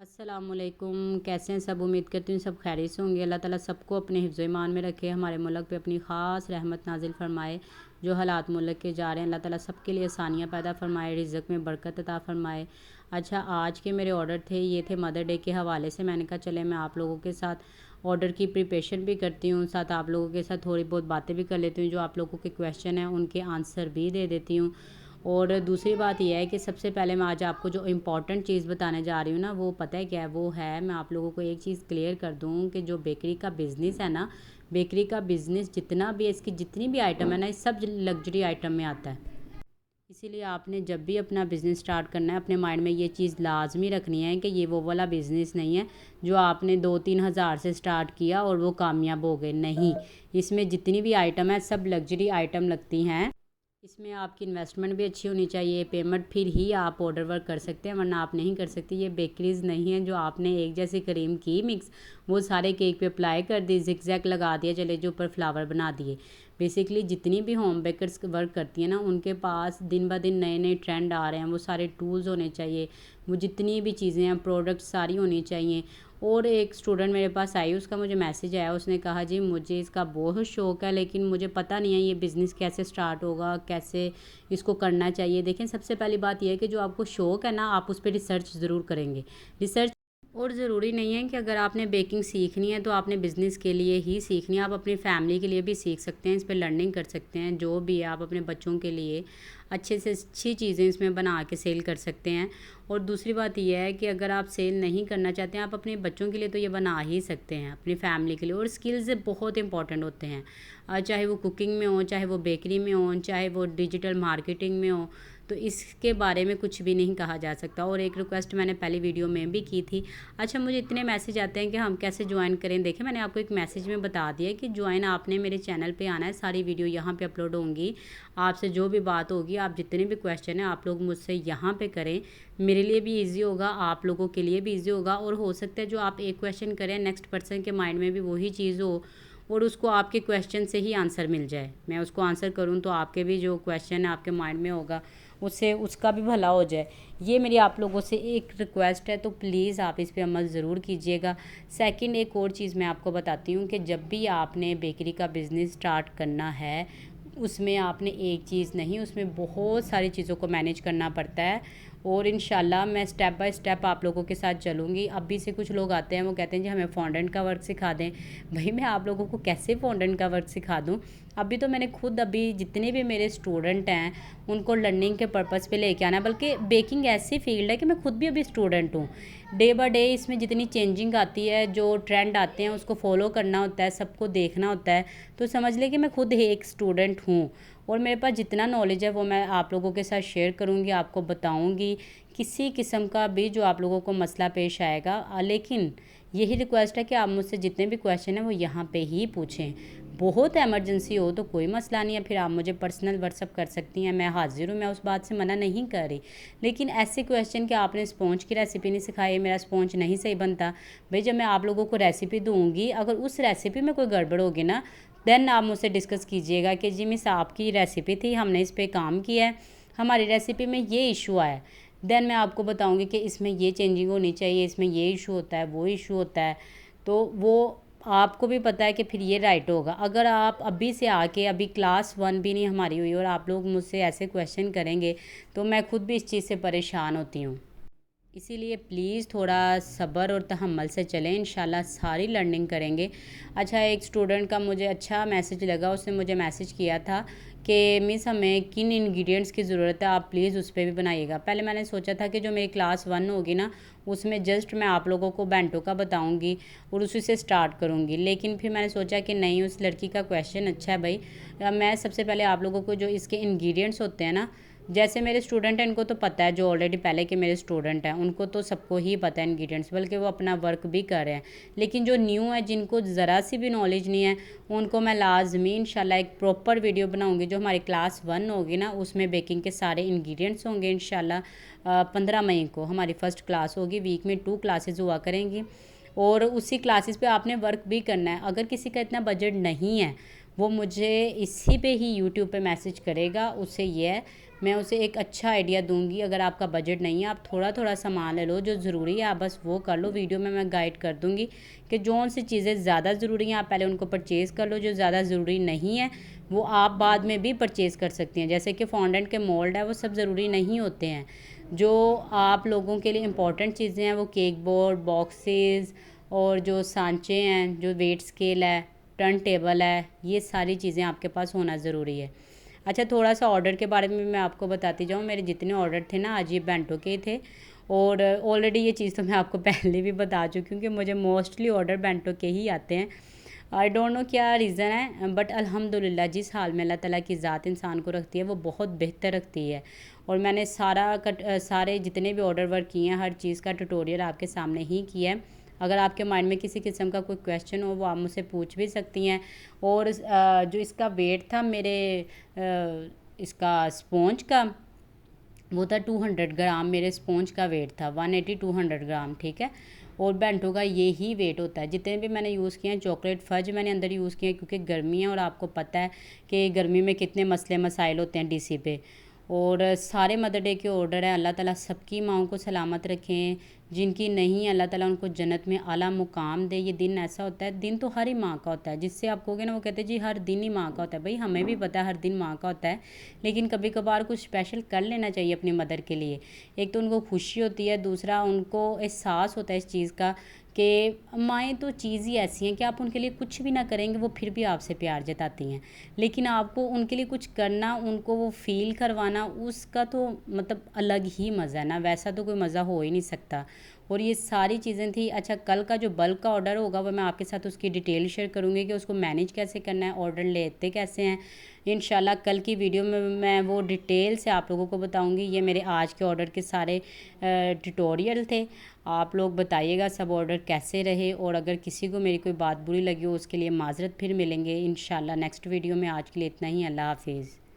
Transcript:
अस्सलामुअलैकुम। कैसे हैं सब? उम्मीद करती हूँ सब खैरियत से होंगे। अल्लाह ताला सबको अपने हिफ्ज़ ईमान में रखे, हमारे मुल्क पे अपनी ख़ास रहमत नाजिल फरमाए। जो हालात मुल्क के जा रहे हैं, अल्लाह ताला सबके लिए आसानियाँ पैदा फरमाए, रिज़्क़ में बरकत अता फरमाए। अच्छा, आज के मेरे ऑर्डर थे, ये थे मदर डे के हवाले से। मैंने कहा चले मैं आप लोगों के साथ ऑर्डर की प्रिपरेशन भी करती हूँ, साथ आप लोगों के साथ थोड़ी बहुत बातें भी कर लेती हूँ। जो आप लोगों के क्वेश्चन हैं उनके आंसर भी दे देती हूँ। और दूसरी बात यह है कि सबसे पहले मैं आज आपको जो इम्पॉर्टेंट चीज़ बताने जा रही हूँ ना, वो पता है क्या है? वो है, मैं आप लोगों को एक चीज़ क्लियर कर दूँ कि जो बेकरी का बिज़नेस है ना, बेकरी का बिज़नेस जितना भी है, इसकी जितनी भी आइटम है ना, ये सब लग्जरी आइटम में आता है। इसीलिए आपने जब भी अपना बिज़नेस स्टार्ट करना है, अपने माइंड में ये चीज़ लाजमी रखनी है कि ये वो वाला बिज़नेस नहीं है जो आपने 2-3 हज़ार से स्टार्ट किया और वो कामयाब हो गए। नहीं, इसमें जितनी भी आइटम है सब लग्जरी आइटम लगती हैं। इसमें आपकी इन्वेस्टमेंट भी अच्छी होनी चाहिए, पेमेंट फिर ही आप ऑर्डर वर्क कर सकते हैं, वरना आप नहीं कर सकते। ये बेकरीज़ नहीं है जो आपने एक जैसी क्रीम की मिक्स, वो सारे केक पे अप्लाई कर दी, जिगजैग लगा दिया, चले जो ऊपर फ्लावर बना दिए। बेसिकली जितनी भी होम बेकर्स वर्क करती हैं ना, उनके पास दिन ब दिन नए नए ट्रेंड आ रहे हैं। वो सारे टूल्स होने चाहिए, वो जितनी भी चीज़ें हैं, प्रोडक्ट सारी होनी चाहिए। और एक स्टूडेंट मेरे पास आई, उसका मुझे मैसेज आया, उसने कहा जी मुझे इसका बहुत शौक़ है, लेकिन मुझे पता नहीं है ये बिज़नेस कैसे स्टार्ट होगा, कैसे इसको करना चाहिए। देखें, सबसे पहली बात यह है कि जो आपको शौक़ है ना, आप उस पर रिसर्च ज़रूर करेंगे। रिसर्च, और ज़रूरी नहीं है कि अगर आपने बेकिंग सीखनी है तो आपने बिज़नेस के लिए ही सीखनी है, आप अपनी फैमिली के लिए भी सीख सकते हैं, इस पर लर्निंग कर सकते हैं। जो भी है, आप अपने बच्चों के लिए अच्छे से अच्छी चीज़ें इसमें बना के सेल कर सकते हैं। और दूसरी बात यह है कि अगर आप सेल नहीं करना चाहते हैं, आप अपने बच्चों के लिए तो ये बना ही सकते हैं, अपनी फैमिली के लिए। और स्किल्स बहुत इंपॉर्टेंट होते हैं, चाहे वो कुकिंग में हो, चाहे वो बेकरी में हो, चाहे वो डिजिटल मार्केटिंग में हो, तो इसके बारे में कुछ भी नहीं कहा जा सकता। और एक रिक्वेस्ट मैंने पहली वीडियो में भी की थी। अच्छा, मुझे इतने मैसेज आते हैं कि हम कैसे ज्वाइन करें। देखें, मैंने आपको एक मैसेज में बता दिया कि ज्वाइन आपने मेरे चैनल पे आना है, सारी वीडियो यहाँ पे अपलोड होंगी। आपसे जो भी बात होगी, आप जितने भी क्वेश्चन हैं, आप लोग मुझसे यहाँ पे करें। मेरे लिए भी ईजी होगा, आप लोगों के लिए भी ईजी होगा। और हो सकता है जो आप एक क्वेश्चन करें, नेक्स्ट पर्सन के माइंड में भी वही चीज़ हो और उसको आपके क्वेश्चन से ही आंसर मिल जाए। मैं उसको आंसर करूँ तो आपके भी जो क्वेश्चन है आपके माइंड में होगा, उससे उसका भी भला हो जाए। ये मेरी आप लोगों से एक रिक्वेस्ट है, तो प्लीज़ आप इस पे अमल ज़रूर कीजिएगा। सेकंड, एक और चीज़ मैं आपको बताती हूँ कि जब भी आपने बेकरी का बिज़नेस स्टार्ट करना है, उसमें आपने एक चीज़ नहीं, उसमें बहुत सारी चीज़ों को मैनेज करना पड़ता है। और इंशाल्लाह मैं स्टेप बाय स्टेप आप लोगों के साथ चलूँगी। अभी से कुछ लोग आते हैं, वो कहते हैं जी हमें फॉन्डेंट का वर्क सिखा दें। भाई, मैं आप लोगों को कैसे फॉन्डेंट का वर्क सिखा दूँ? अभी तो मैंने खुद, अभी जितने भी मेरे स्टूडेंट हैं उनको लर्निंग के पर्पज़ पे लेके आना है। बल्कि बेकिंग ऐसी फील्ड है कि मैं खुद भी अभी स्टूडेंट हूँ। डे बाय डे इसमें जितनी चेंजिंग आती है, जो ट्रेंड आते हैं उसको फॉलो करना होता है, सबको देखना होता है। तो समझ लें कि मैं खुद एक स्टूडेंट हूँ और मेरे पास जितना नॉलेज है वो मैं आप लोगों के साथ शेयर करूँगी, आपको बताऊँगी। किसी किस्म का भी जो आप लोगों को मसला पेश आएगा, लेकिन यही रिक्वेस्ट है कि आप मुझसे जितने भी क्वेश्चन हैं वो यहाँ पे ही पूछें। बहुत इमरजेंसी हो तो कोई मसला नहीं है, फिर आप मुझे पर्सनल व्हाट्सअप कर सकती हैं, मैं हाजिर हूँ, मैं उस बात से मना नहीं कर रही। लेकिन ऐसे क्वेश्चन कि आपने स्पॉन्ज की रेसिपी नहीं सिखाई, मेरा स्पॉन्ज नहीं सही बनता। भाई, जब मैं आप लोगों को रेसिपी दूँगी, अगर उस रेसिपी में कोई गड़बड़ होगी ना, देन आप मुझसे डिस्कस कीजिएगा कि जी मिस, आपकी रेसिपी थी, हमने इस पर काम किया है, हमारी रेसिपी में ये इशू आया। देन मैं आपको बताऊंगी कि इसमें ये चेंजिंग होनी चाहिए, इसमें ये इशू होता है, वो इशू होता है। तो वो आपको भी पता है कि फिर ये राइट होगा। अगर आप अभी से आके, अभी क्लास 1 भी नहीं हमारी हुई और आप लोग मुझसे ऐसे क्वेश्चन करेंगे, तो मैं खुद भी इस चीज़ से परेशान होती हूँ। इसीलिए प्लीज़ थोड़ा सब्र और तहम्मुल से चलें, इंशाल्लाह सारी लर्निंग करेंगे। अच्छा, एक स्टूडेंट का मुझे अच्छा मैसेज लगा, उसने मुझे मैसेज किया था कि मिस हमें किन इंग्रेडिएंट्स की ज़रूरत है, आप प्लीज़ उस पर भी बनाइएगा। पहले मैंने सोचा था कि जो मेरी क्लास 1 होगी ना, उसमें जस्ट मैं आप लोगों को बेंटो का बताऊंगी और उसी से स्टार्ट करूंगी। लेकिन फिर मैंने सोचा कि नहीं, उस लड़की का क्वेश्चन अच्छा है भाई। मैं सबसे पहले आप लोगों को जो इसके इंग्रेडिएंट्स होते हैं ना, जैसे मेरे स्टूडेंट हैं इनको तो पता है, जो ऑलरेडी पहले के मेरे स्टूडेंट हैं उनको तो सबको ही पता है इंग्रेडिएंट्स, बल्कि वो अपना वर्क भी कर रहे हैं। लेकिन जो न्यू है, जिनको ज़रा सी भी नॉलेज नहीं है, उनको मैं लाजमी इंशाल्लाह एक प्रॉपर वीडियो बनाऊंगी। जो हमारी क्लास 1 होगी ना, उसमें बेकिंग के सारे इंग्रेडिएंट्स होंगे इंशाल्लाह। 15 मई को हमारी फ़र्स्ट क्लास होगी, वीक में 2 क्लासेज हुआ करेंगी और उसी क्लासेस पे आपने वर्क भी करना है। अगर किसी का इतना बजट नहीं है, वो मुझे इसी पे ही यूट्यूब पे मैसेज करेगा। उससे ये है, मैं उसे एक अच्छा आइडिया दूंगी। अगर आपका बजट नहीं है, आप थोड़ा थोड़ा सामान ले लो, जो ज़रूरी है आप बस वो कर लो। वीडियो में मैं गाइड कर दूंगी कि जौन सी चीज़ें ज़्यादा ज़रूरी हैं आप पहले उनको परचेज़ कर लो, जो ज़्यादा ज़रूरी नहीं है वो आप बाद में भी परचेज़ कर सकती हैं। जैसे कि फॉन्डेंट के मोल्ड है, वो सब ज़रूरी नहीं होते हैं। जो आप लोगों के लिए इम्पॉर्टेंट चीज़ें हैं वो केक बोर्ड, बॉक्सेस और जो सांचे हैं, जो वेट स्केल है, टर्न टेबल है, ये सारी चीज़ें आपके पास होना ज़रूरी है। अच्छा, थोड़ा सा ऑर्डर के बारे में मैं आपको बताती जाऊँ। मेरे जितने ऑर्डर थे ना आज ये बेंटो के थे, और ऑलरेडी ये चीज़ तो मैं आपको पहले भी बता चुकी हूँ कि मुझे मोस्टली ऑर्डर बेंटो के ही आते हैं। आई डोंट नो क्या रीज़न है, बट अल्हम्दुलिल्लाह जिस हाल में अल्लाह ताला की ज़ात इंसान को रखती है वो बहुत बेहतर रखती है। और मैंने सारे जितने भी ऑर्डर वर्क किए हैं हर चीज़ का ट्यूटोरियल आपके सामने ही किया है। अगर आपके माइंड में किसी किस्म का कोई क्वेश्चन हो वो आप मुझसे पूछ भी सकती हैं। और जो इसका वेट था मेरे इसका स्पॉन्ज का, वो था 200 ग्राम। मेरे स्पॉन्ज का वेट था 180 200 ग्राम, ठीक है। और बेंटो का ये ही वेट होता है। जितने भी मैंने यूज़ किए हैं, चॉकलेट फज मैंने अंदर यूज़ किए हैं क्योंकि गर्मी है और आपको पता है कि गर्मी में कितने मसले मसाइल होते हैं डीसी पे। और सारे मदर डे के ऑर्डर हैं। अल्लाह ताला सबकी माँओं को सलामत रखें, जिनकी नहीं अल्लाह ताला उनको जन्नत में आला मुकाम दे। ये दिन ऐसा होता है, दिन तो हर ही माँ का होता है। जिससे आप कहोगे ना, वो कहते हैं जी हर दिन ही माँ का होता है। भाई हमें भी पता है हर दिन माँ का होता है, लेकिन कभी कभार कुछ स्पेशल कर लेना चाहिए अपनी मदर के लिए। एक तो उनको खुशी होती है, दूसरा उनको एहसास होता है इस चीज़ का कि माएँ तो चीज़ ही ऐसी हैं कि आप उनके लिए कुछ भी ना करेंगे वो फिर भी आपसे प्यार जताती हैं। लेकिन आपको उनके लिए कुछ करना, उनको वो फ़ील करवाना, उसका तो मतलब अलग ही मज़ा है ना, वैसा तो कोई मज़ा हो ही नहीं सकता। और ये सारी चीज़ें थी। अच्छा, कल का जो बल्क का ऑर्डर होगा वो मैं आपके साथ उसकी डिटेल शेयर करूँगी कि उसको मैनेज कैसे करना है, ऑर्डर लेते कैसे हैं। इंशाल्लाह कल की वीडियो में मैं वो डिटेल से आप लोगों को बताऊंगी। ये मेरे आज के ऑर्डर के सारे ट्यूटोरियल थे। आप लोग बताइएगा सब ऑर्डर कैसे रहे, और अगर किसी को मेरी कोई बात बुरी लगी हो उसके लिए माज़रत। फिर मिलेंगे इंशाल्लाह नेक्स्ट वीडियो में। आज के लिए इतना ही। अल्लाह हाफिज़।